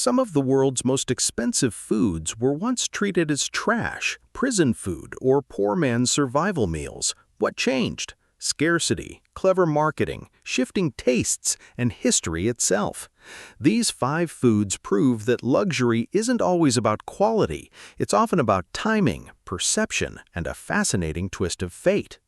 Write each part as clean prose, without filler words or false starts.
Some of the world's most expensive foods were once treated as trash, prison food, or poor man's survival meals. What changed? Scarcity, clever marketing, shifting tastes, and history itself. These 5 foods prove that luxury isn't always about quality. It's often about timing, perception, and a fascinating twist of fate.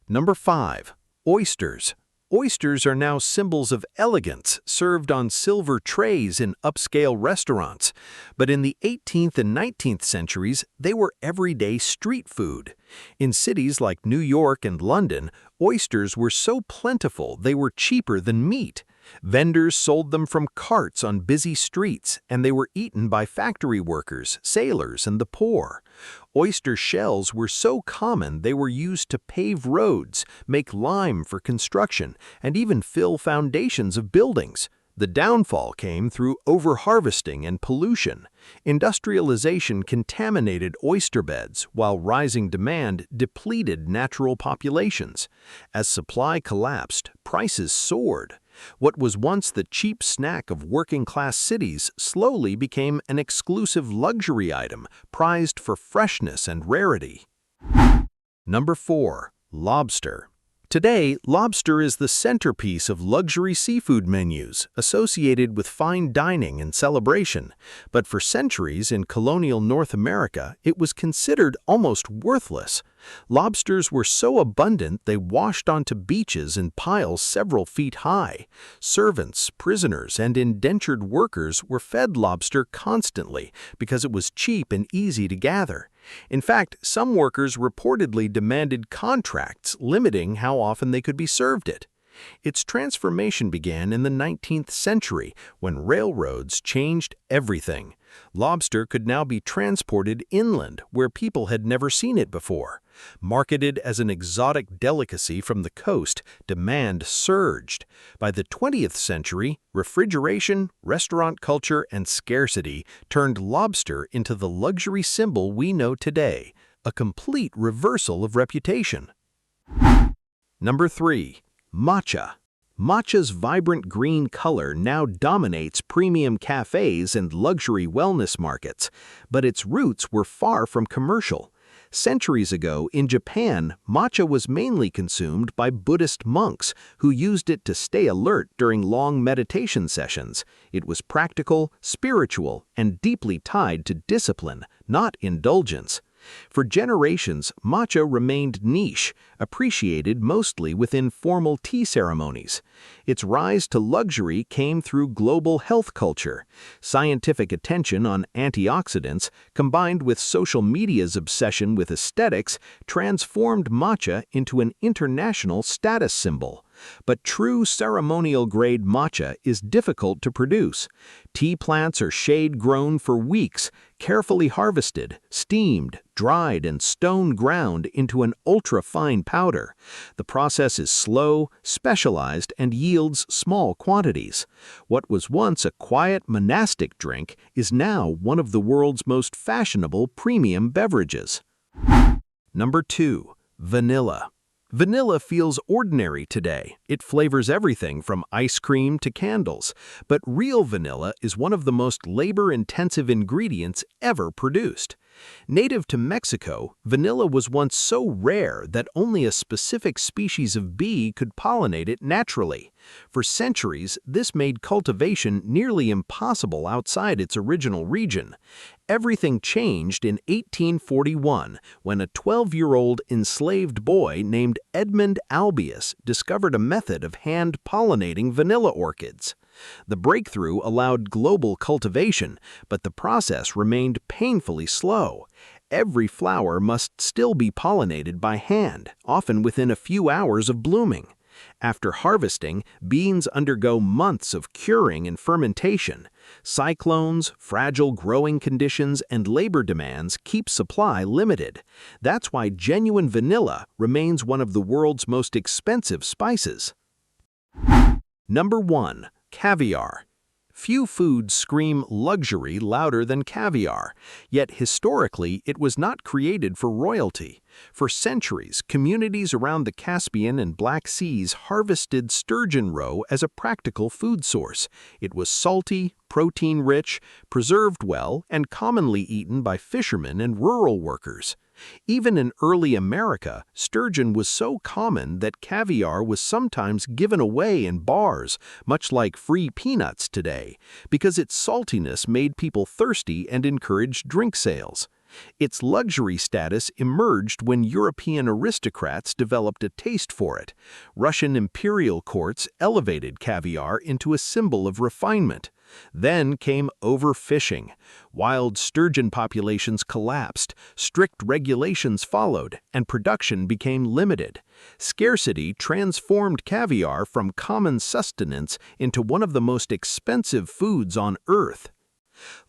Number 5. Oysters. Oysters are now symbols of elegance, served on silver trays in upscale restaurants. But in the 18th and 19th centuries, they were everyday street food. In cities like New York and London, oysters were so plentiful they were cheaper than meat. Vendors sold them from carts on busy streets, and they were eaten by factory workers, sailors, and the poor. Oyster shells were so common they were used to pave roads, make lime for construction, and even fill foundations of buildings. The downfall came through overharvesting and pollution. Industrialization contaminated oyster beds, while rising demand depleted natural populations. As supply collapsed, prices soared. What was once the cheap snack of working-class cities slowly became an exclusive luxury item, prized for freshness and rarity. Number 4. Lobster. Today, lobster is the centerpiece of luxury seafood menus, associated with fine dining and celebration. But for centuries in colonial North America, it was considered almost worthless. Lobsters were so abundant they washed onto beaches in piles several feet high. Servants, prisoners, and indentured workers were fed lobster constantly because it was cheap and easy to gather. In fact, some workers reportedly demanded contracts limiting how often they could be served it. Its transformation began in the 19th century when railroads changed everything. Lobster could now be transported inland where people had never seen it before. Marketed as an exotic delicacy from the coast, demand surged. By the 20th century, refrigeration, restaurant culture, and scarcity turned lobster into the luxury symbol we know today, a complete reversal of reputation. Number 3. Matcha. Matcha's vibrant green color now dominates premium cafes and luxury wellness markets, but its roots were far from commercial. Centuries ago, in Japan, matcha was mainly consumed by Buddhist monks who used it to stay alert during long meditation sessions. It was practical, spiritual, and deeply tied to discipline, not indulgence. For generations, matcha remained niche, appreciated mostly within formal tea ceremonies. Its rise to luxury came through global health culture. Scientific attention on antioxidants, combined with social media's obsession with aesthetics, transformed matcha into an international status symbol. But true ceremonial-grade matcha is difficult to produce. Tea plants are shade-grown for weeks, carefully harvested, steamed, dried, and stone-ground into an ultra-fine powder. The process is slow, specialized, and yields small quantities. What was once a quiet monastic drink is now one of the world's most fashionable premium beverages. Number 2. Vanilla. Vanilla feels ordinary today. It flavors everything from ice cream to candles. But real vanilla is one of the most labor-intensive ingredients ever produced. Native to Mexico, vanilla was once so rare that only a specific species of bee could pollinate it naturally. For centuries, this made cultivation nearly impossible outside its original region. Everything changed in 1841 when a 12-year-old enslaved boy named Edmund Albius discovered a method of hand-pollinating vanilla orchids. The breakthrough allowed global cultivation, but the process remained painfully slow. Every flower must still be pollinated by hand, often within a few hours of blooming. After harvesting, beans undergo months of curing and fermentation. Cyclones, fragile growing conditions, and labor demands keep supply limited. That's why genuine vanilla remains one of the world's most expensive spices. Number 1. Caviar. Few foods scream luxury louder than caviar, yet historically it was not created for royalty. For centuries, communities around the Caspian and Black Seas harvested sturgeon roe as a practical food source. It was salty, protein-rich, preserved well, and commonly eaten by fishermen and rural workers. Even in early America, sturgeon was so common that caviar was sometimes given away in bars, much like free peanuts today, because its saltiness made people thirsty and encouraged drink sales. Its luxury status emerged when European aristocrats developed a taste for it. Russian imperial courts elevated caviar into a symbol of refinement. Then came overfishing. Wild sturgeon populations collapsed, strict regulations followed, and production became limited. Scarcity transformed caviar from common sustenance into one of the most expensive foods on Earth.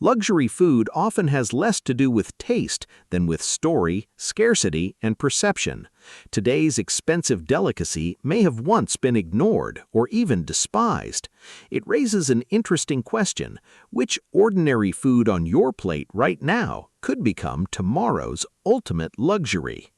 Luxury food often has less to do with taste than with story, scarcity, and perception. Today's expensive delicacy may have once been ignored or even despised. It raises an interesting question: which ordinary food on your plate right now could become tomorrow's ultimate luxury?